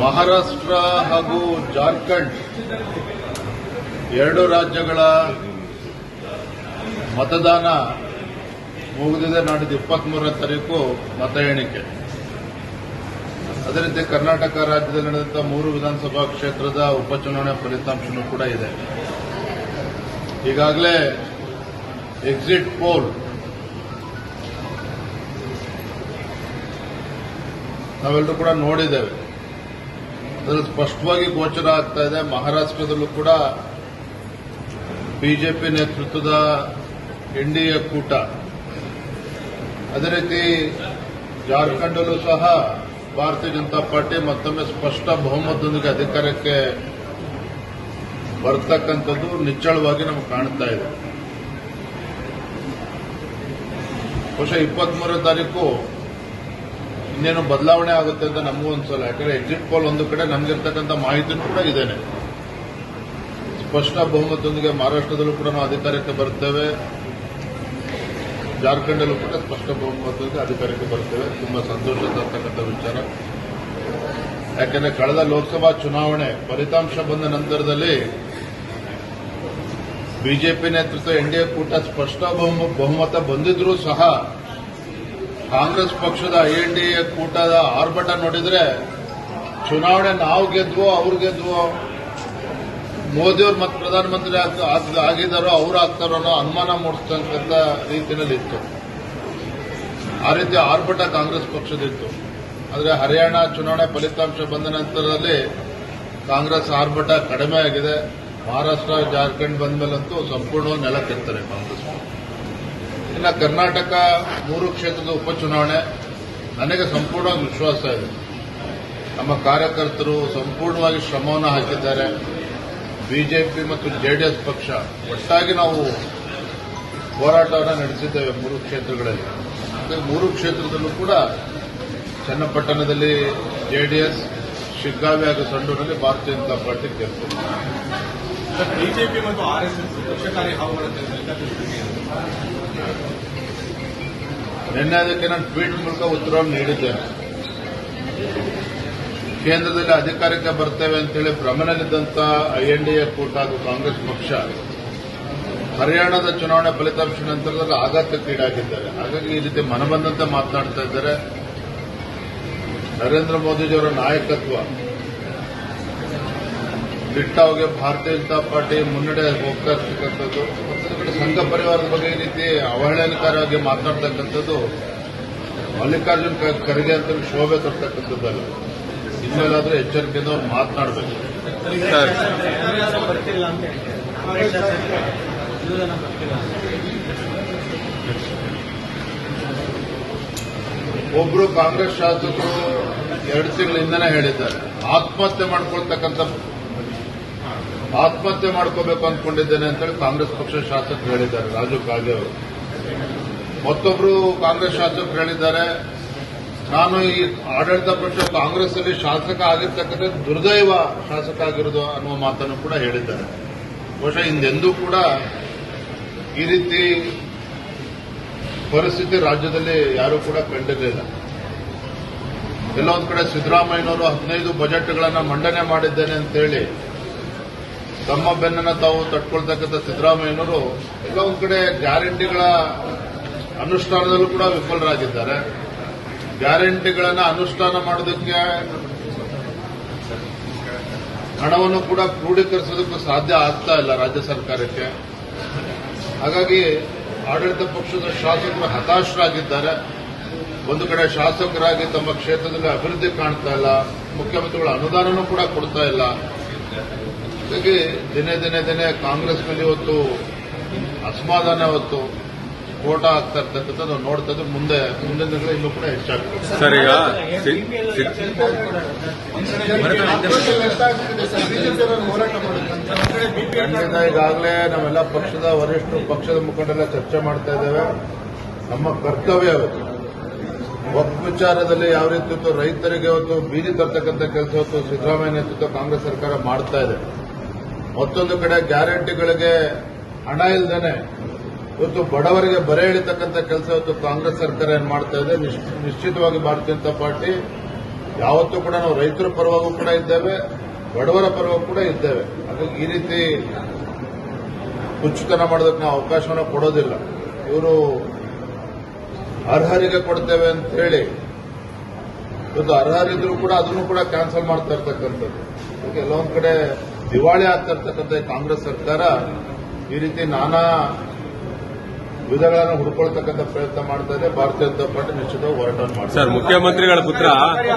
ಮಹಾರಾಷ್ಟ್ರ ಹಾಗೂ ಜಾರ್ಖಂಡ್ ಎರಡು ರಾಜ್ಯಗಳ ಮತದಾನ ಮುಗಿದಿದೆ. ನಾಡಿದ್ದು 23ನೇ ತಾರೀಕು ಮತ ಎಣಿಕೆ. ಅದೇ ರೀತಿ ಕರ್ನಾಟಕ ರಾಜ್ಯದಲ್ಲಿ ನಡೆದಂಥ 3 ವಿಧಾನಸಭಾ ಕ್ಷೇತ್ರದ ಉಪಚುನಾವಣೆ ಫಲಿತಾಂಶನೂ ಕೂಡ ಇದೆ. ಈಗಾಗಲೇ ಎಕ್ಸಿಟ್ ಪೋಲ್ ನಾವೆಲ್ಲರೂ ಕೂಡ ನೋಡಿದ್ದೇವೆ. ಅದರಲ್ಲಿ ಸ್ಪಷ್ಟವಾಗಿ ಗೋಚರ ಆಗ್ತಾ ಇದೆ. ಮಹಾರಾಷ್ಟ್ರದಲ್ಲೂ ಕೂಡ ಬಿಜೆಪಿ ನೇತೃತ್ವದ ಎನ್ಡಿಎ ಕೂಟ, ಅದೇ ರೀತಿ ಜಾರ್ಖಂಡಲ್ಲೂ ಸಹ ಭಾರತೀಯ ಜನತಾ ಪಾರ್ಟಿ ಮತ್ತೊಮ್ಮೆ ಸ್ಪಷ್ಟ ಬಹುಮತದೊಂದಿಗೆ ಅಧಿಕಾರಕ್ಕೆ ಬರ್ತಕ್ಕಂಥದ್ದು ನಿಚ್ಚಳವಾಗಿ ನಮಗೆ ಕಾಣ್ತಾ ಇದೆ. ಬಹುಶಃ 23ನೇ ತಾರೀಕು ಇನ್ನೇನು ಬದಲಾವಣೆ ಆಗುತ್ತೆ ಅಂತ ನಮಗೂ ಅನ್ಸಲ್ಲ. ಯಾಕಂದ್ರೆ ಎಕ್ಸಿಟ್ ಪೋಲ್ ಒಂದು ಕಡೆ ನಮಗಿರ್ತಕ್ಕಂಥ ಮಾಹಿತಿ ಕೂಡ ಇದೇನೆ. ಸ್ಪಷ್ಟ ಬಹುಮತದೊಂದಿಗೆ ಮಹಾರಾಷ್ಟ್ರದಲ್ಲೂ ಕೂಡ ನಾವು ಅಧಿಕಾರಕ್ಕೆ ಬರ್ತೇವೆ, ಜಾರ್ಖಂಡಲ್ಲೂ ಕೂಡ ಸ್ಪಷ್ಟ ಬಹುಮತದೊಂದಿಗೆ ಅಧಿಕಾರಕ್ಕೆ ಬರ್ತೇವೆ. ತುಂಬಾ ಸಂತೋಷ ತರ್ತಕ್ಕಂಥ ವಿಚಾರ. ಯಾಕೆಂದ್ರೆ ಕಳೆದ ಲೋಕಸಭಾ ಚುನಾವಣೆ ಫಲಿತಾಂಶ ಬಂದ ನಂತರದಲ್ಲಿ ಬಿಜೆಪಿ ನೇತೃತ್ವ ಎನ್ಡಿಎ ಕೂಟ ಸ್ಪಷ್ಟ ಬಹುಮತ ಬಂದಿದ್ರೂ ಸಹ ಕಾಂಗ್ರೆಸ್ ಪಕ್ಷದ ಐಎನ್ಡಿಎ ಕೂಟದ ಆರ್ಭಟ ನೋಡಿದ್ರೆ ಚುನಾವಣೆ ನಾವು ಗೆದ್ವೋ ಅವ್ರು ಗೆದ್ವೋ, ಮೋದಿಯವ್ರು ಮತ್ತೆ ಪ್ರಧಾನಮಂತ್ರಿ ಆಗಿದ್ದಾರೋ ಅವ್ರು ಆಗ್ತಾರೋ ಅನ್ನೋ ಅನುಮಾನ ಮೂಡಿಸ್ತಕ್ಕಂಥ ರೀತಿಯಲ್ಲಿ ಇತ್ತು. ಆ ರೀತಿ ಆರ್ಭಟ ಕಾಂಗ್ರೆಸ್ ಪಕ್ಷದಿತ್ತು. ಆದರೆ ಹರಿಯಾಣ ಚುನಾವಣೆ ಫಲಿತಾಂಶ ಬಂದ ನಂತರದಲ್ಲಿ ಕಾಂಗ್ರೆಸ್ ಆರ್ಭಟ ಕಡಿಮೆ ಆಗಿದೆ. ಮಹಾರಾಷ್ಟ್ರ ಜಾರ್ಖಂಡ್ ಬಂದ ಮೇಲಂತೂ ಸಂಪೂರ್ಣ ನೆಲಕ್ಕೆತ್ತಾರೆ ಕಾಂಗ್ರೆಸ್. ಇನ್ನು ಕರ್ನಾಟಕ 3 ಕ್ಷೇತ್ರದ ಉಪಚುನಾವಣೆ ನನಗೆ ಸಂಪೂರ್ಣವಾಗಿ ವಿಶ್ವಾಸ ಇದೆ. ನಮ್ಮ ಕಾರ್ಯಕರ್ತರು ಸಂಪೂರ್ಣವಾಗಿ ಶ್ರಮವನ್ನು ಹಾಕಿದ್ದಾರೆ. ಬಿಜೆಪಿ ಮತ್ತು ಜೆಡಿಎಸ್ ಪಕ್ಷ ಒಟ್ಟಾಗಿ ನಾವು ಹೋರಾಟವನ್ನು ನಡೆಸಿದ್ದೇವೆ 3 ಕ್ಷೇತ್ರಗಳಲ್ಲಿ. 3 ಕ್ಷೇತ್ರದಲ್ಲೂ ಕೂಡ ಚನ್ನಪಟ್ಟಣದಲ್ಲಿ ಜೆಡಿಎಸ್, ಶಿಗ್ಗಾವಿ ಹಾಗೂ ಸಂಡೂರಿನಲ್ಲಿ ಭಾರತೀಯ ಜನತಾ ಪಾರ್ಟಿ ಗೆಲ್ತದೆ. ಬಿಜೆಪಿ ಮತ್ತು ಆರ್ಎಸ್ಎಸ್ ಪಕ್ಷಕಾರಿ ಹಾವುಗಳನ್ನು ನಿನ್ನೆ ಅದಕ್ಕೆ ನಾನು ಟ್ವೀಟ್ ಮೂಲಕ ಉತ್ತರವನ್ನು ನೀಡಿದ್ದೇನೆ. ಕೇಂದ್ರದಲ್ಲಿ ಅಧಿಕಾರಕ್ಕೆ ಬರ್ತೇವೆ ಅಂತೇಳಿ ಭ್ರಮಣಲ್ಲಿದ್ದಂಥ ಐಎನ್ಡಿಎ ಕೂಟ ಹಾಗೂ ಕಾಂಗ್ರೆಸ್ ಪಕ್ಷ ಹರಿಯಾಣದ ಚುನಾವಣೆ ಫಲಿತಾಂಶ ನಂತರದಲ್ಲಿ ಆಘಾತಕ್ಕೀಡಾಗಿದ್ದಾರೆ. ಹಾಗಾಗಿ ಈ ರೀತಿ ಮನಬಂದಂತೆ ಮಾತನಾಡ್ತಾ ಇದ್ದಾರೆ. ನರೇಂದ್ರ ಮೋದಿಜಿಯವರ ನಾಯಕತ್ವ ದಿಟ್ಟವಾಗಿ ಭಾರತೀಯ ಜನತಾ ಪಾರ್ಟಿ ಮುನ್ನಡೆ ಹೋಗ್ತಾ ಇರ್ತಕ್ಕಂಥದ್ದು, ಮತ್ತೊಂದು ಕಡೆ ಸಂಘ ಪರಿವಾರದ ಬಗ್ಗೆ ಈ ರೀತಿ ಅವಹೇಳನಕಾರವಾಗಿ ಮಾತನಾಡ್ತಕ್ಕಂಥದ್ದು ಮಲ್ಲಿಕಾರ್ಜುನ್ ಖರ್ಗೆ ಅಂತ ಶೋಭೆ ತರ್ತಕ್ಕಂಥದ್ದಲ್ಲ. ಇನ್ಮೇಲಾದ್ರೂ ಎಚ್ಚರಿಕೆಯಿಂದ ಅವ್ರು ಮಾತನಾಡಬೇಕು. ಒಬ್ರು ಕಾಂಗ್ರೆಸ್ ಶಾಸಕರು 2 ತಿಂಗಳಿಂದನೇ ಹೇಳಿದ್ದಾರೆ, ಆತ್ಮಹತ್ಯೆ ಮಾಡ್ಕೋಬೇಕು ಅಂದ್ಕೊಂಡಿದ್ದೇನೆ ಅಂತೇಳಿ ಕಾಂಗ್ರೆಸ್ ಪಕ್ಷ ಶಾಸಕರು ಹೇಳಿದ್ದಾರೆ, ರಾಜು ಕಾಗೆ ಅವರು. ಮತ್ತೊಬ್ರು ಕಾಂಗ್ರೆಸ್ ಶಾಸಕರು ಹೇಳಿದ್ದಾರೆ, ನಾನು ಈ ಆಡಳಿತ ಪಕ್ಷ ಕಾಂಗ್ರೆಸ್ ಅಲ್ಲಿ ಶಾಸಕ ಆಗಿರ್ತಕ್ಕಂಥ ದುರ್ದೈವ ಶಾಸಕ ಆಗಿರೋದು ಅನ್ನುವ ಮಾತನ್ನು ಕೂಡ ಹೇಳಿದ್ದಾರೆ. ಬಹುಶಃ ಹಿಂದೆಂದೂ ಕೂಡ ಈ ರೀತಿ ಪರಿಸ್ಥಿತಿ ರಾಜ್ಯದಲ್ಲಿ ಯಾರೂ ಕೂಡ ಕಂಡಿರಲಿಲ್ಲ. ಎಲ್ಲ ಒಂದು ಕಡೆ ಸಿದ್ದರಾಮಯ್ಯನವರು 15 ಬಜೆಟ್ಗಳನ್ನು ಮಂಡನೆ ಮಾಡಿದ್ದೇನೆ ಅಂತೇಳಿ ತಮ್ಮ ಬೆನ್ನನ್ನು ತಾವು ತಟ್ಕೊಳ್ತಕ್ಕಂಥ ಸಿದ್ದರಾಮಯ್ಯನವರು ಎಲ್ಲ ಒಂದು ಕಡೆ ಗ್ಯಾರಂಟಿಗಳ ಅನುಷ್ಠಾನದಲ್ಲೂ ಕೂಡ ವಿಫಲರಾಗಿದ್ದಾರೆ. ಗ್ಯಾರಂಟಿಗಳನ್ನು ಅನುಷ್ಠಾನ ಮಾಡೋದಕ್ಕೆ ಹಣವನ್ನು ಕೂಡ ಕ್ರೋಢೀಕರಿಸೋದಕ್ಕೂ ಸಾಧ್ಯ ಆಗ್ತಾ ಇಲ್ಲ ರಾಜ್ಯ ಸರ್ಕಾರಕ್ಕೆ. ಹಾಗಾಗಿ ಆಡಳಿತ ಪಕ್ಷದ ಶಾಸಕರು ಹತಾಶರಾಗಿದ್ದಾರೆ. ಒಂದು ಕಡೆ ಶಾಸಕರಾಗಿ ತಮ್ಮ ಕ್ಷೇತ್ರದಲ್ಲಿ ಅಭಿವೃದ್ಧಿ ಕಾಣ್ತಾ ಇಲ್ಲ, ಮುಖ್ಯಮಂತ್ರಿಗಳ ಅನುದಾನನೂ ಕೂಡ ಕೊಡ್ತಾ ಇಲ್ಲ. ಹಾಗಾಗಿ ದಿನೇ ಕಾಂಗ್ರೆಸ್ನಲ್ಲಿ ಇವತ್ತು ಅಸಮಾಧಾನ, ಇವತ್ತು ಸ್ಫೋಟ ಆಗ್ತಾ ಇರ್ತಕ್ಕಂಥದ್ದು ನೋಡ್ತಾ ಇದ್ದು ಮುಂದಿನ ದಿನಗಳು ಇನ್ನೂ ಕೂಡ ಹೆಚ್ಚಾಗ್ತದೆ. ಸರ್, ಈಗಾಗಲೇ ನಾವೆಲ್ಲ ಪಕ್ಷದ ವರಿಷ್ಠರು, ಪಕ್ಷದ ಮುಖಂಡರೆಲ್ಲ ಚರ್ಚೆ ಮಾಡ್ತಾ ಇದ್ದೇವೆ. ನಮ್ಮ ಕರ್ತವ್ಯ ವಕ್ಫ್ ವಿಚಾರದಲ್ಲಿ ಯಾವ ರೀತಿ ಇವತ್ತು ರೈತರಿಗೆ ಇವತ್ತು ಬೀದಿ ತರ್ತಕ್ಕಂಥ ಕೆಲಸ ಇವತ್ತು ಸಿದ್ದರಾಮಯ್ಯ ನೇತೃತ್ವ ಕಾಂಗ್ರೆಸ್ ಸರ್ಕಾರ ಮಾಡ್ತಾ ಇದೆ. ಮತ್ತೊಂದು ಕಡೆ ಗ್ಯಾರಂಟಿಗಳಿಗೆ ಹಣ ಇಲ್ಲದೇನೆ ಇವತ್ತು ಬಡವರಿಗೆ ಬರೆ ಎಳಿತಕ್ಕಂಥ ಕೆಲಸ ಇವತ್ತು ಕಾಂಗ್ರೆಸ್ ಸರ್ಕಾರ ಏನ್ ಮಾಡ್ತಾ ಇದೆ. ನಿಶ್ಚಿತವಾಗಿ ಭಾರತೀಯ ಜನತಾ ಪಾರ್ಟಿ ಯಾವತ್ತೂ ಕೂಡ ನಾವು ರೈತರ ಪರವಾಗೂ ಕೂಡ ಇದ್ದೇವೆ, ಬಡವರ ಪರವಾಗೂ ಕೂಡ ಇದ್ದೇವೆ. ಹಾಗಾಗಿ ಈ ರೀತಿ ಹುಚ್ಚುತನ ಮಾಡೋದಕ್ಕೆ ನಾವು ಅವಕಾಶವನ್ನು ಕೊಡೋದಿಲ್ಲ. ಇವರು ಅರ್ಹರಿಗೆ ಕೊಡ್ತೇವೆ ಅಂತ ಹೇಳಿ ಇವತ್ತು ಅರ್ಹರಿದ್ರು ಕೂಡ ಅದನ್ನು ಕೂಡ ಕ್ಯಾನ್ಸಲ್ ಮಾಡ್ತಾ ಇರ್ತಕ್ಕಂಥದ್ದು. ಈಗ ಎಲ್ಲೊಂದ್ ಕಡೆ ದಿವಾಳಿ ಆಗ್ತಾ ಇರ್ತಕ್ಕಂಥ ಕಾಂಗ್ರೆಸ್ ಸರ್ಕಾರ ಈ ರೀತಿ ನಾನಾ ವಿಧಗಳನ್ನು ಹುಡ್ಕೊಳ್ತಕ್ಕಂಥ ಪ್ರಯತ್ನ ಮಾಡ್ತಾ ಇದೆ. ಭಾರತೀಯ ಜನತಾ ಪಾರ್ಟಿ ನಿಶ್ಚಿತವಾಗಿ ಹೋರಾಟ ಮಾಡ್ತಾರೆ. ಸರ್, ಮುಖ್ಯಮಂತ್ರಿಗಳ ಪುತ್ರ